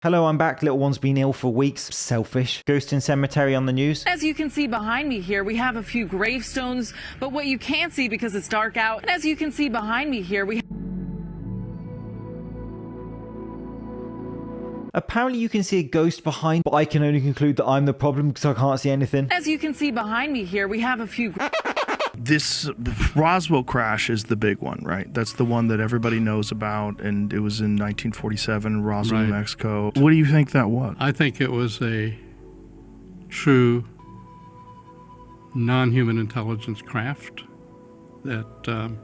Hello, I'm back. Little one's been ill for weeks. Selfish. Ghost in Cemetery on the news. As you can see behind me here, we have a few gravestones, but what you can't see because it's dark out, and as you can see behind me here, Apparently you can see a ghost behind, but I can only conclude that I'm the problem because I can't see anything. As you can see behind me here, we have a few... This Roswell crash is the big one, right? That's the one that everybody knows about, and it was in 1947, Roswell, New Mexico. What do you think that was? I think it was a true non-human intelligence craft that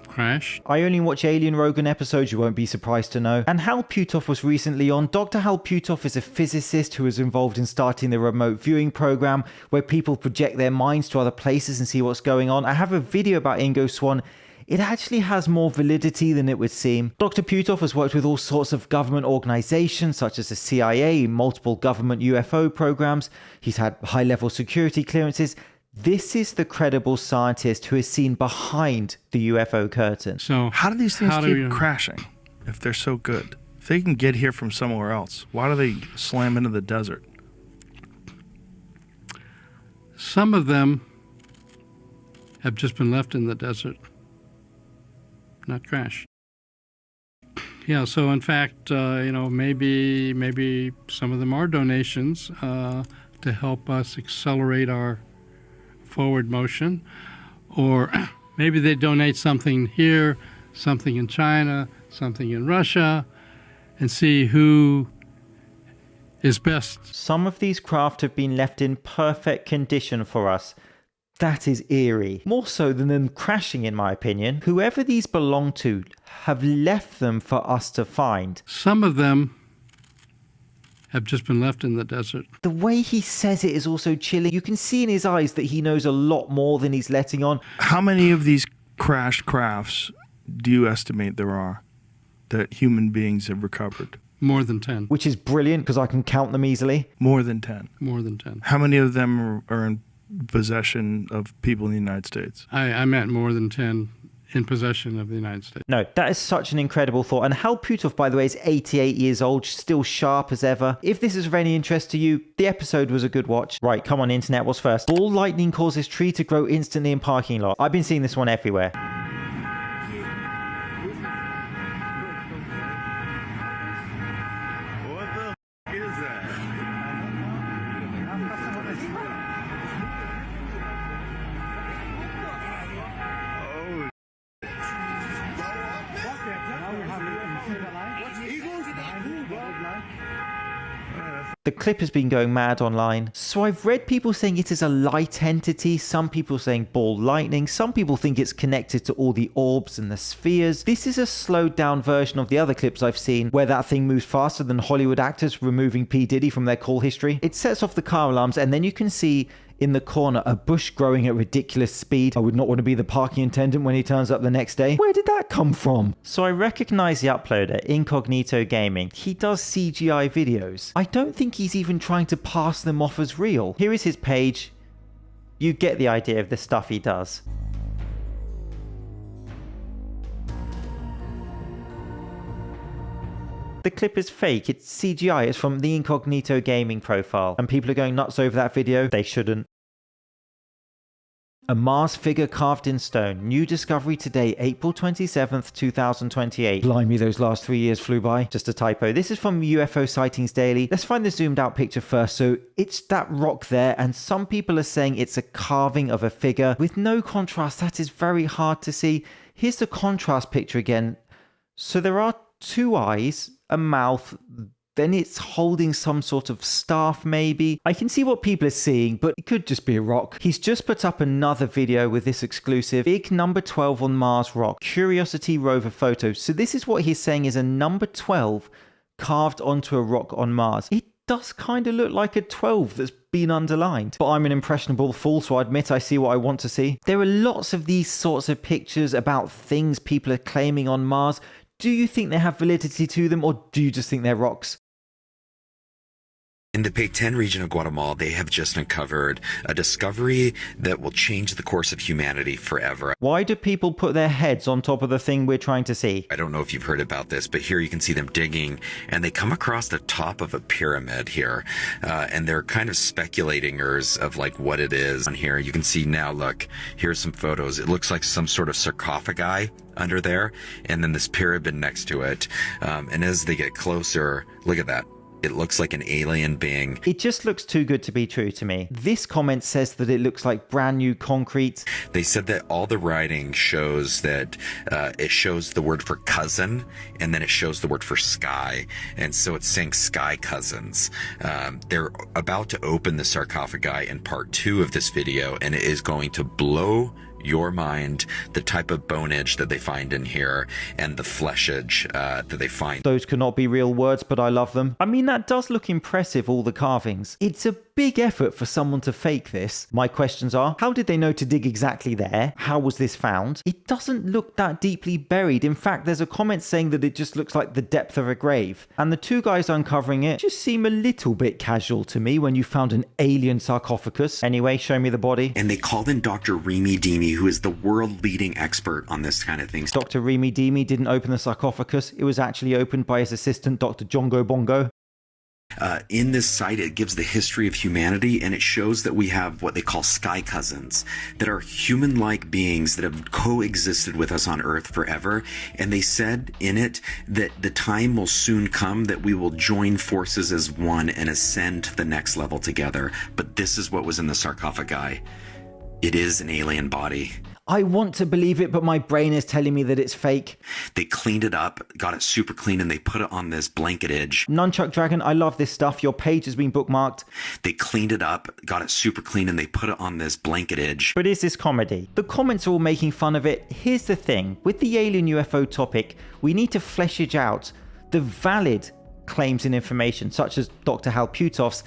crashed. I only watch Alien Rogan episodes, you won't be surprised to know. And Hal Puthoff was recently on. Dr. Hal Puthoff is a physicist who was involved in starting the remote viewing program where people project their minds to other places and see what's going on. I have a video about Ingo Swann. It actually has more validity than it would seem. Dr. Puthoff has worked with all sorts of government organizations such as the CIA, multiple government UFO programs. He's had high-level security clearances. This is the credible scientist who is seen behind the UFO curtain. So how do these things keep crashing if they're so good? If they can get here from somewhere else, why do they slam into the desert? Some of them have just been left in the desert, not crashed. Yeah, so in fact, maybe some of them are donations to help us accelerate our forward motion, or maybe they donate something here, something in China, something in Russia, and see who is best. Some of these craft have been left in perfect condition for us. That is eerie. More so than them crashing, in my opinion. Whoever these belong to have left them for us to find. Some of them have just been left in the desert. The way he says it is also chilling. You can see in his eyes that he knows a lot more than he's letting on. How many of these crashed crafts do you estimate there are that human beings have recovered? More than 10. Which is brilliant because I can count them easily. More than 10? More than 10. How many of them are in possession of people in the United States? I meant more than 10 in possession of the United States. No, that is such an incredible thought. And Hal Puthoff, by the way, is 88 years old, still sharp as ever. If this is of any interest to you, the episode was a good watch. Right, come on, internet, what's first? Ball lightning causes tree to grow instantly in parking lot. I've been seeing this one everywhere. The clip has been going mad online. So I've read people saying it is a light entity, some people saying ball lightning, some people think it's connected to all the orbs and the spheres. This is a slowed down version of the other clips I've seen where that thing moves faster than Hollywood actors removing P. Diddy from their call history. It sets off the car alarms and then you can see in the corner a bush growing at ridiculous speed. I would not want to be the parking attendant when he turns up the next day. Where did that come from? So I recognize the uploader, Incognito Gaming. He does CGI videos. I don't think he's even trying to pass them off as real. Here is his page. You get the idea of the stuff he does. The clip is fake, it's CGI, it's from the Incognito Gaming profile. And people are going nuts over that video, they shouldn't. A Mars figure carved in stone. New discovery today, April 27th, 2028. Blimey, those last 3 years flew by. Just a typo. This is from UFO Sightings Daily. Let's find the zoomed out picture first. So it's that rock there, and some people are saying it's a carving of a figure. With no contrast, that is very hard to see. Here's the contrast picture again. So there are two eyes, a mouth, then it's holding some sort of staff maybe. I can see what people are seeing, but it could just be a rock. He's just put up another video with this exclusive big number 12 on Mars rock, Curiosity rover photo. So this is what he's saying is a number 12 carved onto a rock on Mars. It does kind of look like a 12 that's been underlined. But I'm an impressionable fool, so I admit I see what I want to see. There are lots of these sorts of pictures about things people are claiming on Mars. Do you think they have validity to them, or do you just think they're rocks? In the Petén region of Guatemala, they have just uncovered a discovery that will change the course of humanity forever. Why do people put their heads on top of the thing we're trying to see? I don't know if you've heard about this, but here you can see them digging, and they come across the top of a pyramid here, and they're kind of speculators of like what it is on here. You can see now, look, here's some photos. It looks like some sort of sarcophagi under there, and then this pyramid next to it. And as they get closer, look at that. It looks like an alien being. It just looks too good to be true to me. This comment says that it looks like brand new concrete. They said that all the writing shows that it shows the word for cousin, and then it shows the word for sky. And so it's saying sky cousins. They're about to open the sarcophagi in part 2 of this video, and it is going to blow your mind, the type of bonage that they find in here and the fleshage that they find. Those cannot be real words, but I love them. I mean, that does look impressive, all the carvings. It's a big effort for someone to fake this. My questions are, how did they know to dig exactly there? How was this found? It doesn't look that deeply buried. In fact, there's a comment saying that it just looks like the depth of a grave. And the two guys uncovering it just seem a little bit casual to me when you found an alien sarcophagus. Anyway, show me the body. And they called in Dr. Remy Demi, who is the world leading expert on this kind of thing. Dr. Remy Demi didn't open the sarcophagus. It was actually opened by his assistant, Dr. Jongo Bongo. In this site, it gives the history of humanity, and it shows that we have what they call sky cousins, that are human-like beings that have coexisted with us on Earth forever. And they said in it that the time will soon come that we will join forces as one and ascend to the next level together. But this is what was in the sarcophagi. It is an alien body. I want to believe it, but my brain is telling me that it's fake. They cleaned it up, got it super clean, and they put it on this blanketage. Nunchuck Dragon, I love this stuff. Your page has been bookmarked. They cleaned it up, got it super clean, and they put it on this blanketage. But is this comedy? The comments are all making fun of it. Here's the thing. With the alien UFO topic, we need to flesh it out. The valid claims and information, such as Dr. Hal Puthoff's,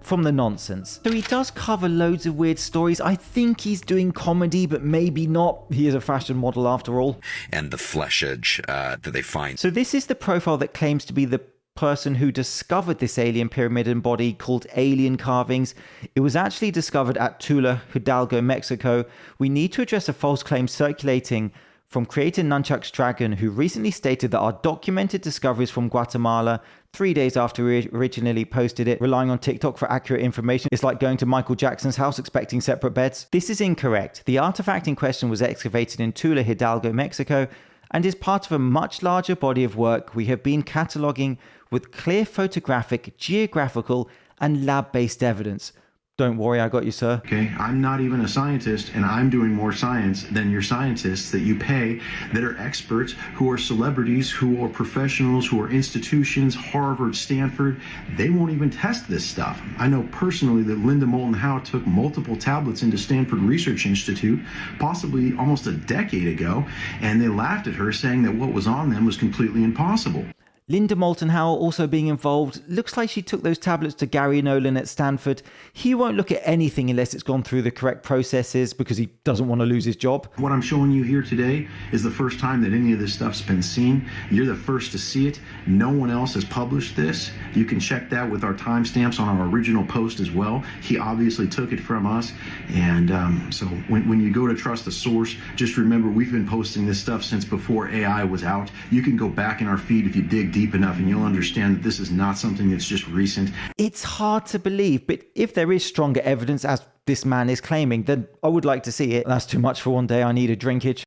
from the nonsense. So he does cover loads of weird stories. I think he's doing comedy, but maybe not. He is a fashion model after all. And the fleshage that they find. So this is the profile that claims to be the person who discovered this alien pyramid and body called Alien Carvings. It was actually discovered at Tula, Hidalgo, Mexico. We need to address a false claim circulating from creator Nunchuck's Dragon, who recently stated that our documented discoveries from Guatemala 3 days after we originally posted it, relying on TikTok for accurate information is like going to Michael Jackson's house expecting separate beds. This is incorrect. The artifact in question was excavated in Tula, Hidalgo, Mexico, and is part of a much larger body of work we have been cataloging with clear photographic, geographical, and lab-based evidence. Don't worry, I got you, sir. Okay, I'm not even a scientist, and I'm doing more science than your scientists that you pay that are experts, who are celebrities, who are professionals, who are institutions, Harvard, Stanford. They won't even test this stuff. I know personally that Linda Moulton Howe took multiple tablets into Stanford Research Institute, possibly almost a decade ago, and they laughed at her, saying that what was on them was completely impossible. Linda Moulton Howe also being involved. Looks like she took those tablets to Gary Nolan at Stanford. He won't look at anything unless it's gone through the correct processes because he doesn't want to lose his job. What I'm showing you here today is the first time that any of this stuff's been seen. You're the first to see it. No one else has published this. You can check that with our timestamps on our original post as well. He obviously took it from us. And so when you go to trust the source, just remember we've been posting this stuff since before AI was out. You can go back in our feed if you dig deep enough and you'll understand that this is not something that's just recent. It's hard to believe, but if there is stronger evidence as this man is claiming, then I would like to see it. That's too much for one day. I need a drinkage.